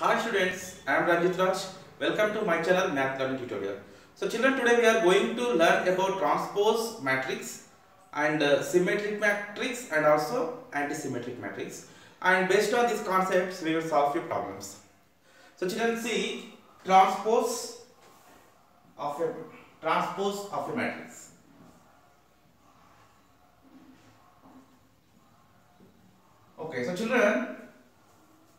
Hi students, I am Ranjit Raj. Welcome to my channel Math Learning Tutorial. So children, today we are going to learn about transpose matrix and symmetric matrix and also anti-symmetric matrix. And based on these concepts, we will solve few problems. So children, see transpose of a matrix. Okay, so children,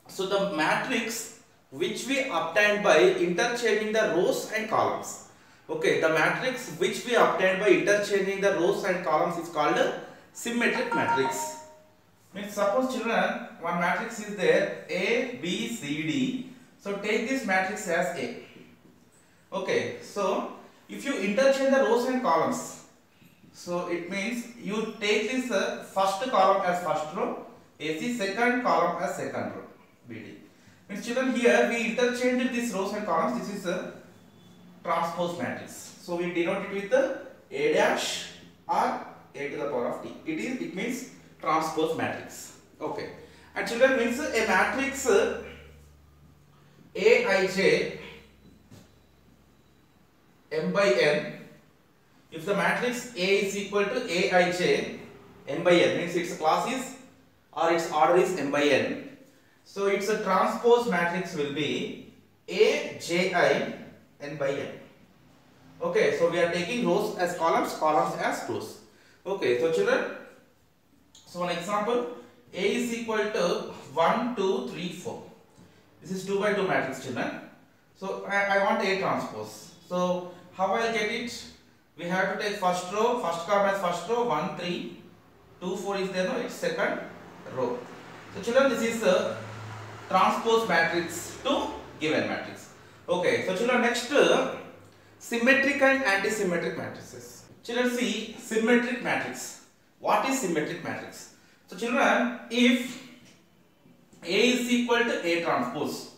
so the matrix which we obtained by interchanging the rows and columns. Okay, the matrix which we obtained by interchanging the rows and columns is called a symmetric matrix. Means suppose children, one matrix is there A, B, C, D. So take this matrix as A. Okay, so if you interchange the rows and columns, so it means you take this first column as first row, AC, second column as second row, BD. Means children, here we interchanged these rows and columns. This is a transpose matrix. So we denote it with A dash or A to the power of T. It means transpose matrix. Okay. And children, means a matrix Aij m by n. If the matrix A is equal to Aij n by n, means its class is or its order is m by n. So its a transpose matrix will be Aji n by n. Okay, so we are taking rows as columns, columns as rows. Okay, so children, so one example, A is equal to 1, 2, 3, 4. This is 2 by 2 matrix, children. So I want A transpose. So how I will get it? We have to take first row, first column as first row, 1, 3, 2, 4 is there, no, it's second row. So children, this is a transpose matrix to given matrix. Okay, so children, next symmetric and anti-symmetric matrices. Children, see symmetric matrix. What is symmetric matrix? So children, if A is equal to A transpose,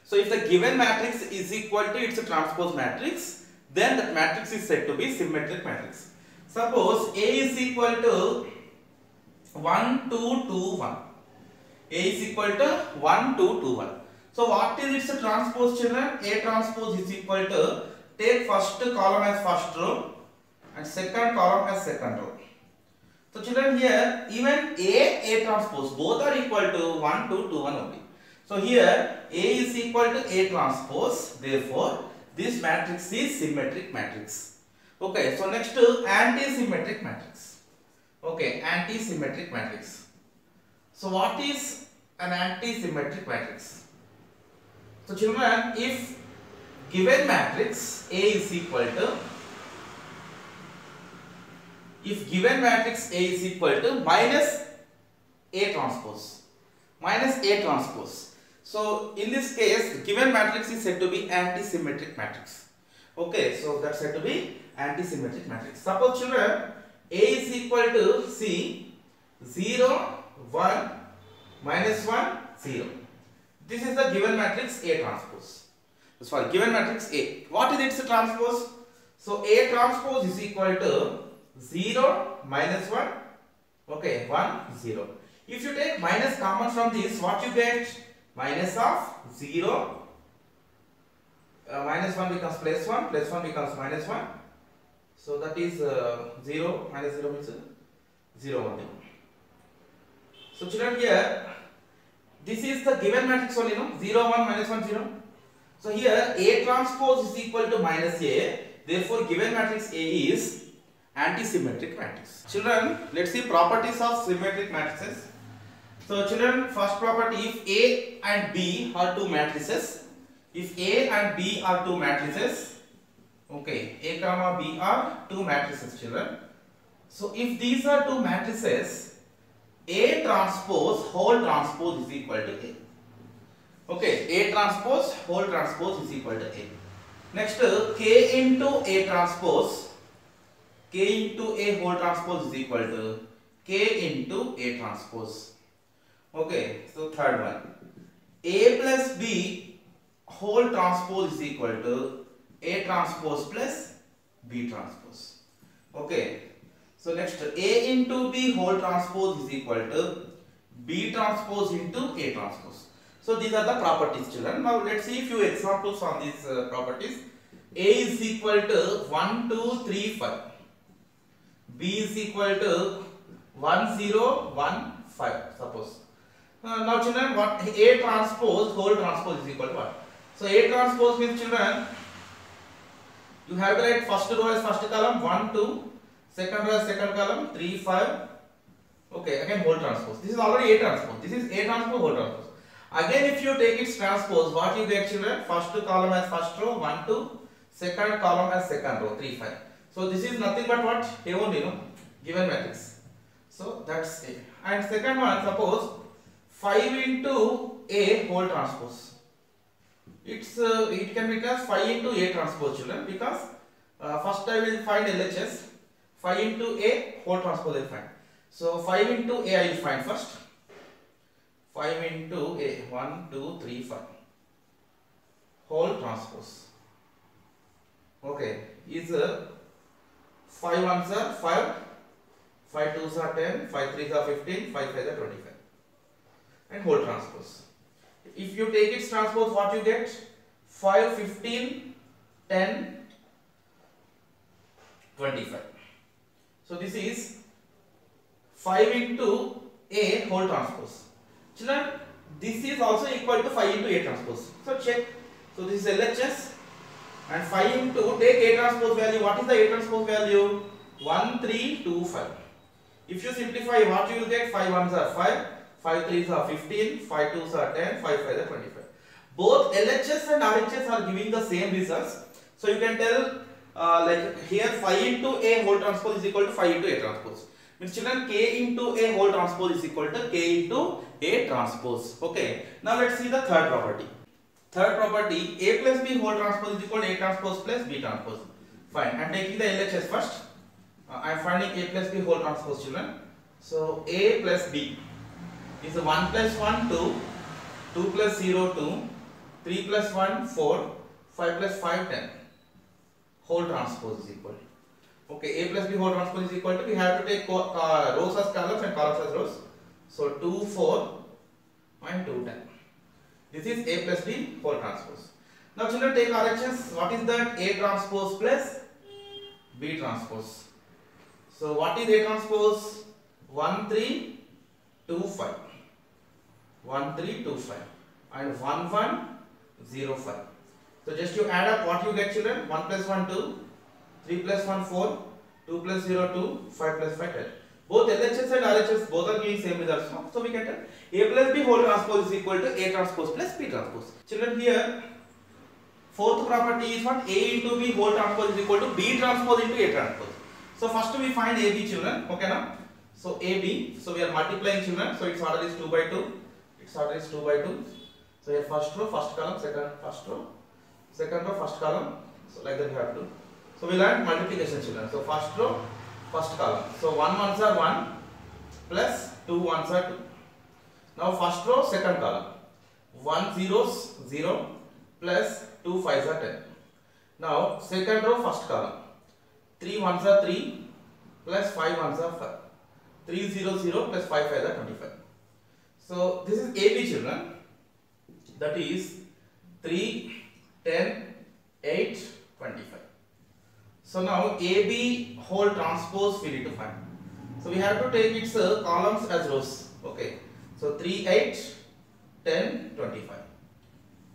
so if the given matrix is equal to its transpose matrix, then that matrix is said to be symmetric matrix. Suppose A is equal to 1, 2, 2, 1. A is equal to 1, 2, 2, 1. So what is its transpose, children? A transpose is equal to, take first column as first row and second column as second row. So children, here even A transpose, both are equal to 1, 2, 2, 1 only. So here A is equal to A transpose, therefore this matrix is symmetric matrix. Okay, so next anti-symmetric matrix. Okay, anti-symmetric matrix. So what is an anti-symmetric matrix? So children, if given matrix A is equal to, if given matrix A is equal to minus A transpose, so in this case given matrix is said to be anti-symmetric matrix. Okay, so that's said to be anti-symmetric matrix. Suppose children, A is equal to, see, 0, 1, minus 1, 0. This is the given matrix A transpose. Sorry, given matrix A. What is its transpose? So A transpose is equal to 0, minus 1, okay, 1, 0. If you take minus common from this, what you get? Minus of 0, minus 1 becomes plus 1 becomes minus 1. So that is 0, minus 0 means 0 only. So children, here this is the given matrix only, no? 0, 1, minus 1, 0. So here A transpose is equal to minus A, therefore given matrix A is anti-symmetric matrix. Children, let's see properties of symmetric matrices. So children, first property, if A and B are two matrices, okay, A comma B are two matrices, children. So if these are two matrices, A transpose whole transpose is equal to A. Okay, A transpose whole transpose is equal to A. Next, K into A transpose, K into A whole transpose is equal to K into A transpose. Okay, so third one, A plus B whole transpose is equal to A transpose plus B transpose. Okay, so next A into B whole transpose is equal to B transpose into A transpose. So these are the properties, children. Now let's see few examples on these properties. A is equal to 1, 2, 3, 5. B is equal to 1, 0, 1, 5. Suppose. Now children, what A transpose, whole transpose is equal to what? So A transpose means, children, you have to write first row as first column 1, 2, second row as second column 3, 5. Okay, again whole transpose. This is already A transpose. This is A transpose, whole transpose. Again, if you take its transpose, what you get, children? First column as first row 1, 2, second column as second row 3, 5. So this is nothing but what? A only, given matrix. So that's A. And second one, suppose 5 into A whole transpose. It can become 5 into A transpose, children, because first I will find LHS. 5 into A whole transpose I will find. So 5 into A I will find first. 5 into A, 1, 2, 3, 5. Whole transpose. Okay, is 5 ones are 5, 5 twos are 10, 5 threes are 15, 5 fives are 25. And whole transpose. If you take its transpose, what you get? 5, 15, 10, 25. So this is 5 into A whole transpose. Children, this is also equal to 5 into A transpose. So check. So this is LHS. And 5 into, take A transpose value. What is the A transpose value? 1, 3, 2, 5. If you simplify, what you will get? 5 ones are 5, 5 threes are 15, 5 twos are 10, 5 fives are 25. Both LHS and RHS are giving the same results. So you can tell, like here 5 into A whole transpose is equal to 5 into A transpose. Means, children, K into A whole transpose is equal to K into A transpose. Okay. Now let's see the third property. Third property, A plus B whole transpose is equal to A transpose plus B transpose. Fine. I am taking the LHS first. I am finding A plus B whole transpose, children. So A plus B is 1 plus 1 2, 2 plus 0 2, 3 plus 1 4, 5 plus 5 10. Whole transpose is equal. Okay, A plus B whole transpose is equal to, we have to take rows as columns and columns as rows. So 2 4 and 2 10. This is A plus B whole transpose. Now children, take RHS. What is that? A transpose plus B transpose. So what is A transpose? 1 3 2 5. 1 3 2 5 and 1 1 0 5. So just you add up, what you get, children? 1 plus 1 2, 3 plus 1 4, 2 plus 0 2, 5 plus 5 10. Both LHS and RHS both are giving same results. So we can tell A plus B whole transpose is equal to A transpose plus B transpose. Children, here fourth property is what? A into B whole transpose is equal to B transpose into A transpose. So first we find AB, children. Okay now. So AB. So we are multiplying, children. So its order is 2 by 2. Its order is 2 by 2. So here first row, first column, first row, second row, first column. So like that you have to. So we learn multiplication, children. So first row, first column. So 1 ones are 1 plus 2 ones are 2. Now first row, second column. 1 zeros 0 plus 2 fives are 10. Now second row, first column. 3 ones are 3 plus 5 ones are 5. 3 0 0 plus 5 fives are 25. So this is AB, children. That is 3, 10, 8, 25. So now AB whole transpose we need to find. So we have to take its columns as rows. Okay. So 3, 8, 10, 25.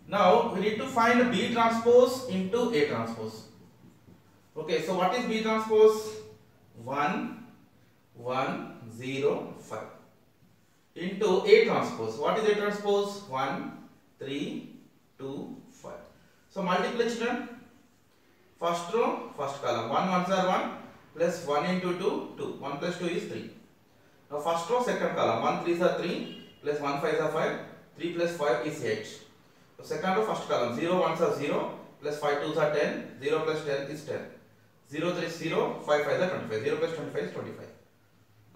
Now we need to find B transpose into A transpose. Okay. So what is B transpose? 1, 1, 0, 5. Into A transpose. What is A transpose? 1, 3, 2, 5. So multiply, children. First row, first column. 1 ones are 1 plus 1 into 2, 2. 1 plus 2 is 3. Now first row, second column. 1 threes are 3 plus 1 fives are 5. 3 plus 5 is 8. So second row, first column. 0 ones are 0 plus 5 twos are 10. 0 plus 10 is 10. 0 3 is 0. 5 fives are 25. 0 plus 25 is 25.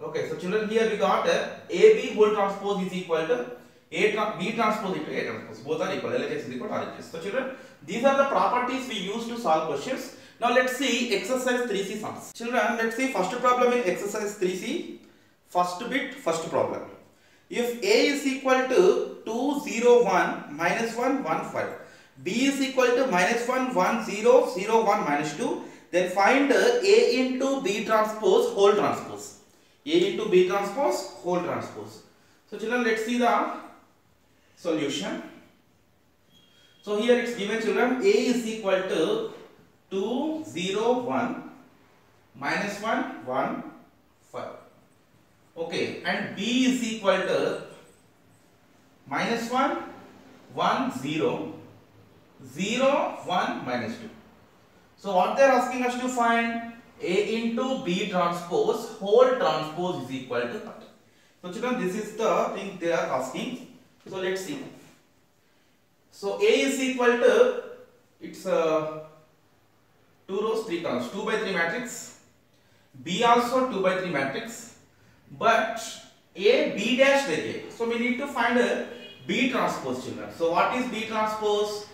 Okay, so children, here we got AB whole transpose is equal to B transpose into A transpose. Both are equal. LHS is equal to RHS. So children, these are the properties we use to solve questions. Now let's see exercise 3C sums. Children, let's see first problem in exercise 3C. First bit, first problem. If A is equal to 2, 0, 1, minus 1, 1, 5. B is equal to minus 1, 1, 0, 0, 1, minus 2. Then find A into B transpose whole transpose. A into B transpose whole transpose. So children, let's see the solution. So here it's given, children, A is equal to 2, 0, 1, minus 1, 1, 5. Okay, and B is equal to minus 1, 1, 0, 0, 1, minus 2. So what they are asking us to find, A into B transpose whole transpose is equal to what? So children, this is the thing they are asking. So let's see. So A is equal to, it's 2 rows 3 columns, 2 by 3 matrix. B also 2 by 3 matrix. But A, B dash they gave. So we need to find a B transpose, children. So what is B transpose?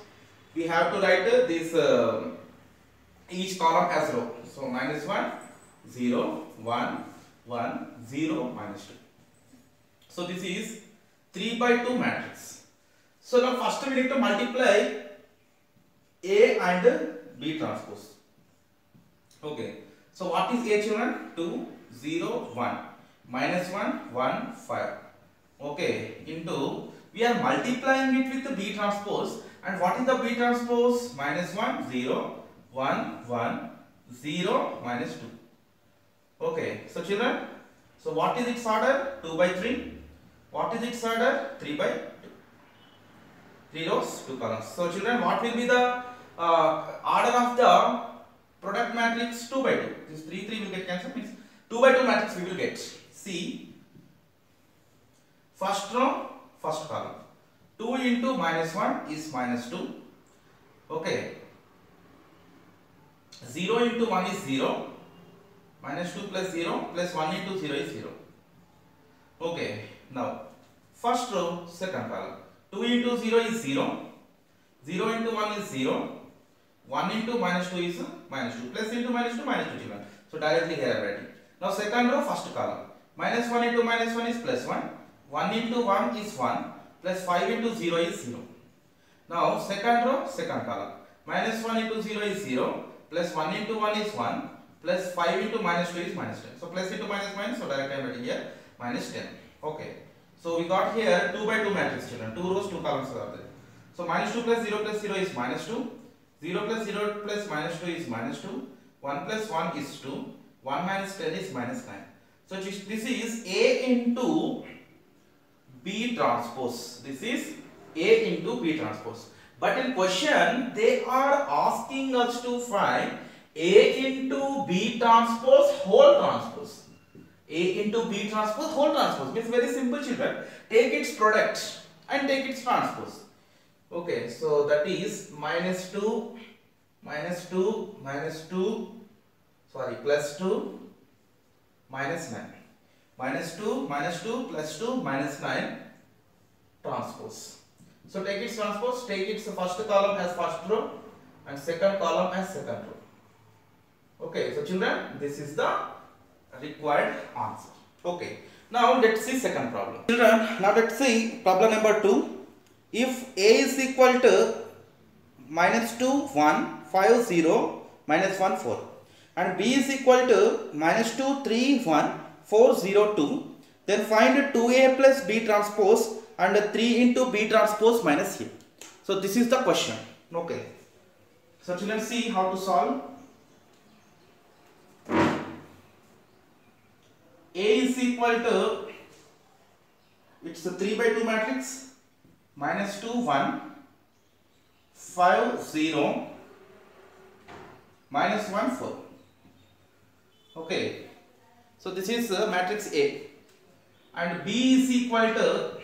We have to write this each column as row. So minus 1, 0, 1, 1, 0, minus 2. So this is 3 by 2 matrix. So now first we need to multiply A and B transpose. Okay. So what is A, children? 2, 0, 1. Minus 1, 1, 5. Okay. Into, we are multiplying it with the B transpose. And what is the B transpose? Minus 1, 0, 1, 1, 0, minus 2. Okay. So children, so what is its order? 2 by 3. What is its order? 3 by 2. 3 rows, 2 columns. So children, what will be the order of the product matrix? 2 by 2. This 3, 3 will get cancelled, means 2 by 2 matrix we will get. See, first row, first column. 2 into minus 1 is minus 2. Okay. 0 into 1 is 0. Minus 2 plus 0 plus 1 into 0 is 0. Okay. Now, first row, second column. 2 into 0 is 0. 0 into 1 is 0. 1 into minus 2 is minus 2. Plus into minus 2, minus 2, children. So directly here I am writing. Now second row, first column. Minus 1 into minus 1 is plus 1. 1 into 1 is 1. Plus 5 into 0 is 0. Now second row, second column. Minus 1 into 0 is 0. Plus 1 into 1 is 1. Plus 5 into minus 2 is minus 10. So plus into minus minus. So directly I am writing here minus 10. Okay. So we got here 2 by 2 matrix, children. 2 rows, 2 columns are there. So minus 2 plus 0 is minus 2. 0 plus 0 plus minus 2 is minus 2. 1 plus 1 is 2. 1 minus 10 is minus 9. So this is A into B transpose. This is A into B transpose. But in question, they are asking us to find A into B transpose whole transpose. A into B transpose whole transpose means very simple, children. Take its product and take its transpose. Okay, so that is minus 2, minus 2, minus 2, sorry, plus 2, minus 9. Minus 2, minus 2, plus 2, minus 9 transpose. So take its transpose, take its first column as first row and second column as second row. Okay, so children, this is the required answer. Okay, now let's see second problem. Children, now let's see problem number 2. If A is equal to minus 2, 1, 5, 0, minus 1, 4 and B is equal to minus 2, 3, 1, 4, 0, 2, then find 2A plus B transpose and 3 into B transpose minus A. So this is the question. Okay. So children, see how to solve. A is equal to, it's a 3 by 2 matrix, minus 2, 1, 5, 0, minus 1, 4. Okay. So this is matrix A. And B is equal to,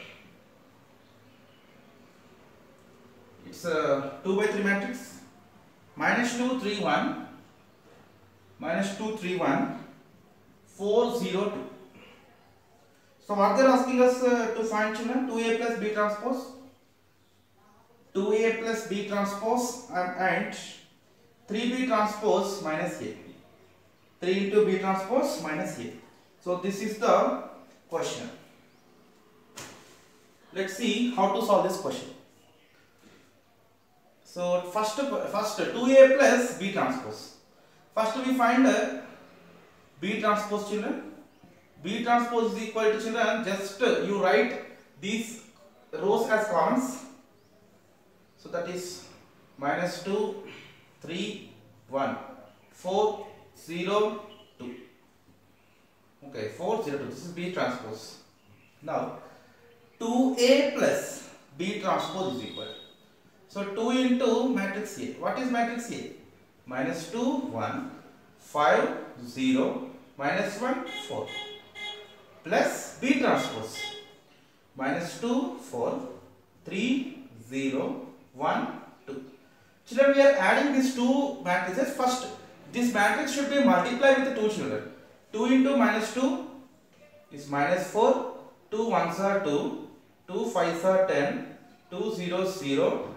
it's a 2 by 3 matrix, minus 2, 3, 1, minus 2, 3, 1, 4, 0, 2. So what they are asking us to find, children? 2A plus B transpose. 2A plus B transpose and 3B transpose minus A. 3 into B transpose minus A. So this is the question. let's see how to solve this question. So first 2a plus b transpose. First we find b transpose, children. B transpose is equal to, children, just you write these rows as columns. So that is -2, 3, 1, 4, 0, 2. Okay, 4, 0, 2. This is B transpose. Now 2a plus B transpose is equal. So 2 into matrix A. What is matrix A? -2, 1, 5, 0, -1, 4. Plus B transpose. -2, 4, 3, 0, 1, 2. Children, we are adding these two matrices. First, this matrix should be multiplied with 2, children. 2 into -2 is -4. 2 ones are 2. 2 fives are 10. 2 zeros 0.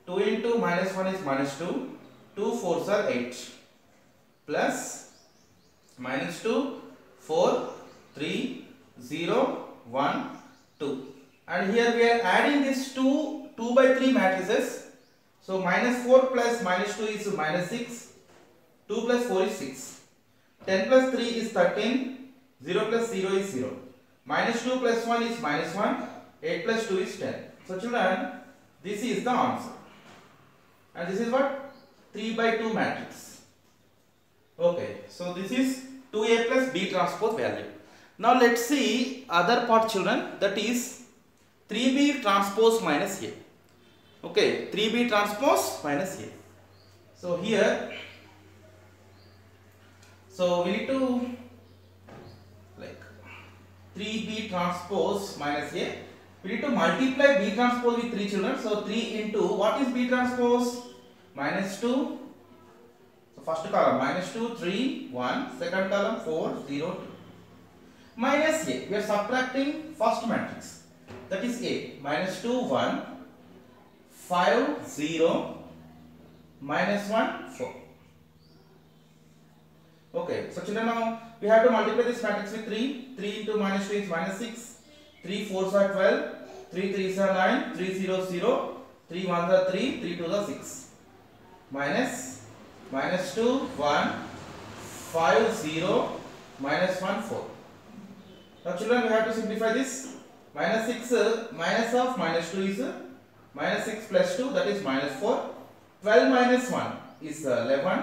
2 into -1 is -2. 2 fours are 8. Plus -2, 4, 3, 0, 1, 2. And here we are adding these two 2 by 3 matrices. So -4 plus -2 is -6. 2 plus 4 is 6. 10 plus 3 is 13. 0 plus 0 is 0. -2 plus 1 is -1. 8 plus 2 is 10. So children, this is the answer. And this is what? 3 by 2 matrix. Okay, so this is 2a plus b transpose value. Now let's see other part, children, that is 3b transpose minus a. Okay, 3b transpose minus a. So here, so we need to like 3b transpose minus a. We need to multiply b transpose with 3, children. So 3 into, what is b transpose? -2. So first column -2, 3, 1. Second column 4, 0, 2. Minus a. We are subtracting first matrix. That is a. -2, 1. 5, 0. -1, 4. Okay. So children, now we have to multiply this matrix with 3. 3 into -2 is -6. 3 fours are 12. 3 threes are 9. 3 zeros 0. 3 ones are 3. 3 twos are 6. -2, 1, 5, 0, -1, 4. Now children, we have to simplify this. -6 minus of -2 is -6 plus 2, that is -4. 12 minus 1 is 11.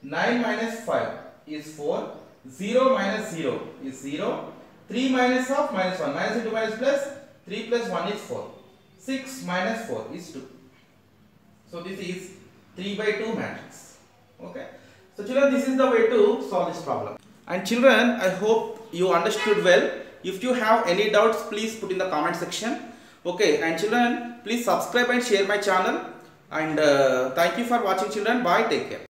9 minus 5 is 4. 0 minus 0 is 0. 3 minus of -1. Minus into minus plus. 3 plus 1 is 4. 6 minus 4 is 2. So this is 3 by 2 matrix. Okay. So children, this is the way to solve this problem. And children, I hope you understood well. If you have any doubts, please put in the comment section. Okay. And children, please subscribe and share my channel. And thank you for watching, children. Bye. Take care.